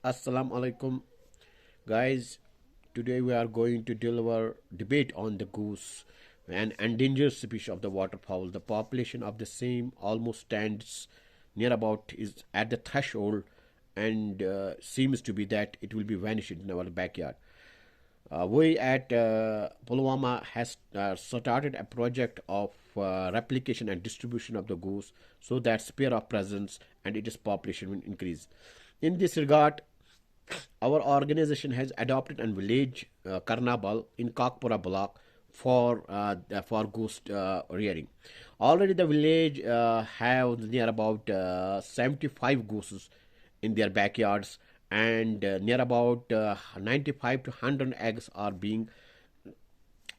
Assalamu alaikum, guys. Today we are going to deliver debate on the goose, an endangered species of the waterfowl. The population of the same almost stands near about is at the threshold, and seems to be that it will be vanishing in our backyard. We at Pulwama has started a project of replication and distribution of the goose so that sphere of presence and its population will increase. In this regard, our organization has adopted a village Karnabal in Kakpura block for goose rearing. Already the village have near about 75 gooses in their backyards, and near about 95 to 100 eggs are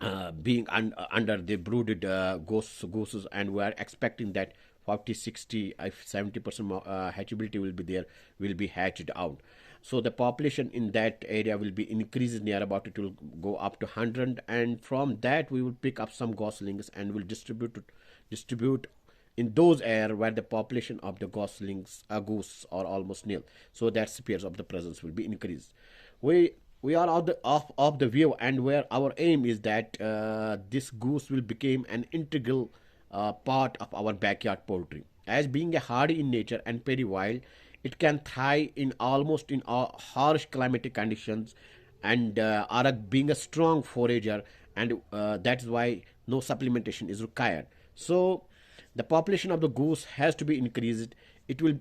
under the brooded gooses, and we are expecting that 40, 60, 70% hatchability will be there, will be hatched out. So the population in that area will be increased near about, it will go up to 100, and from that we will pick up some goslings and will distribute in those areas where the population of the goslings goose are almost nil, so that spheres of the presence will be increased. We are of the view, and where our aim is that this goose will become an integral part of our backyard poultry. As being a hardy in nature and very wild, it can thrive in almost in harsh climatic conditions, and being a strong forager, and that's why no supplementation is required. So the population of the goose has to be increased. It will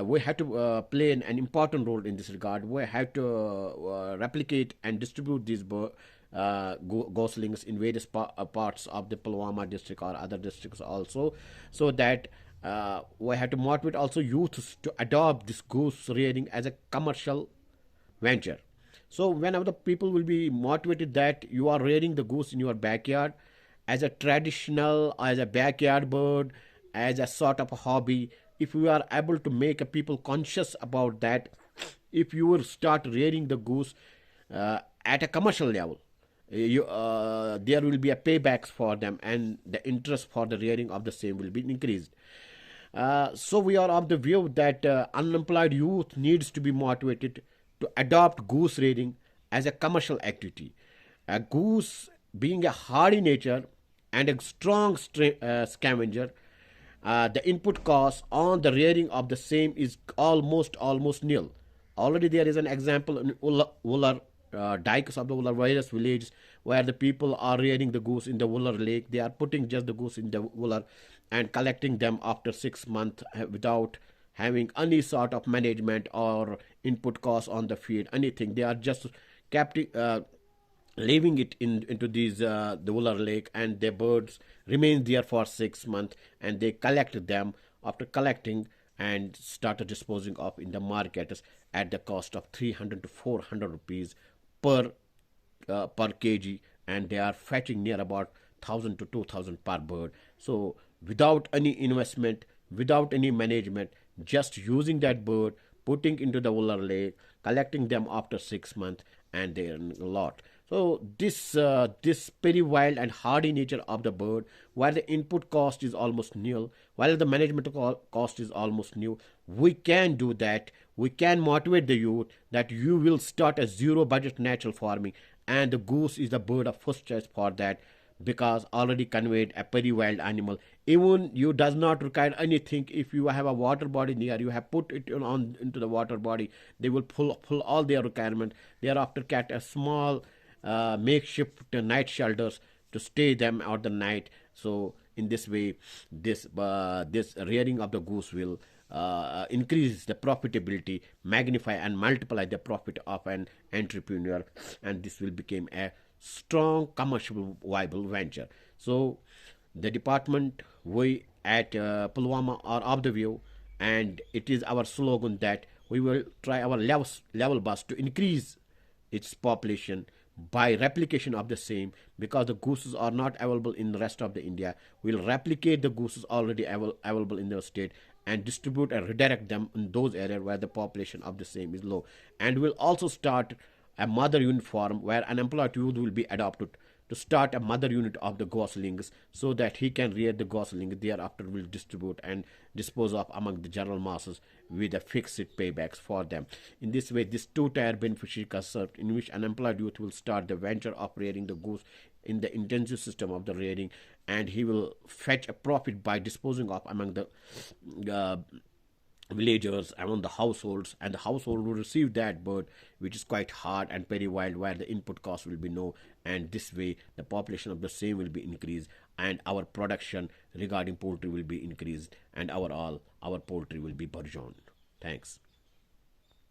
we have to play an important role in this regard. We have to replicate and distribute these goslings in various parts of the Pulwama district or other districts also, so that we have to motivate also youths to adopt this goose rearing as a commercial venture. So whenever the people will be motivated that you are rearing the goose in your backyard as a traditional, as a backyard bird, as a sort of a hobby, if you are able to make a people conscious about that, if you will start rearing the goose at a commercial level, there will be a paybacks for them, and the interest for the rearing of the same will be increased. So we are of the view that unemployed youth needs to be motivated to adopt goose rearing as a commercial activity. A goose being a hardy nature and a strong scavenger, the input cost on the rearing of the same is almost nil. Already there is an example in Uller dikes of the Uller various villages where the people are rearing the goose in the Uller lake. They are putting just the goose in the Uller and collecting them after 6 months without having any sort of management or input cost on the feed, anything. They are just captive. Leaving it into these the Uller lake, and the birds remain there for 6 months, and they collect them. After collecting, and started disposing of in the markets at the cost of 300 to 400 rupees per kg, and they are fetching near about 1000 to 2000 per bird. So without any investment, without any management, just using that bird, putting into the Uller lake, collecting them after 6 months, and they earn a lot. So this very wild and hardy nature of the bird, while the input cost is almost nil, while the management cost is almost nil, we can do that. We can motivate the youth that you will start a zero budget natural farming, and the goose is the bird of first choice for that, because already conveyed a very wild animal. Even you does not require anything. If you have a water body near, you have put it on into the water body, they will pull all their requirement. Thereafter get a small makeshift night shelters to stay them out the night. So in this way, this rearing of the goose will increase the profitability, magnify and multiply the profit of an entrepreneur, and this will become a strong commercial viable venture. So the department, we at Pulwama are of the view, and it is our slogan that we will try our level best to increase its population by replication of the same, because the gooses are not available in the rest of the India. We'll replicate the gooses already available in the state and distribute and redirect them in those areas where the population of the same is low. And we'll also start a mother unit farm where unemployed youth will be adopted to start a mother unit of the goslings so that he can rear the gosling, thereafter will distribute and dispose of among the general masses with a fixed paybacks for them. In this way, this two-tier beneficiary concept in which unemployed youth will start the venture of rearing the goose in the intensive system of the rearing, and he will fetch a profit by disposing of among the uh, villagers, among the households, and the household will receive that bird, which is quite hard and very wild, where the input cost will be no, and this way the population of the same will be increased, and our production regarding poultry will be increased, and our poultry will be burgeoned. Thanks.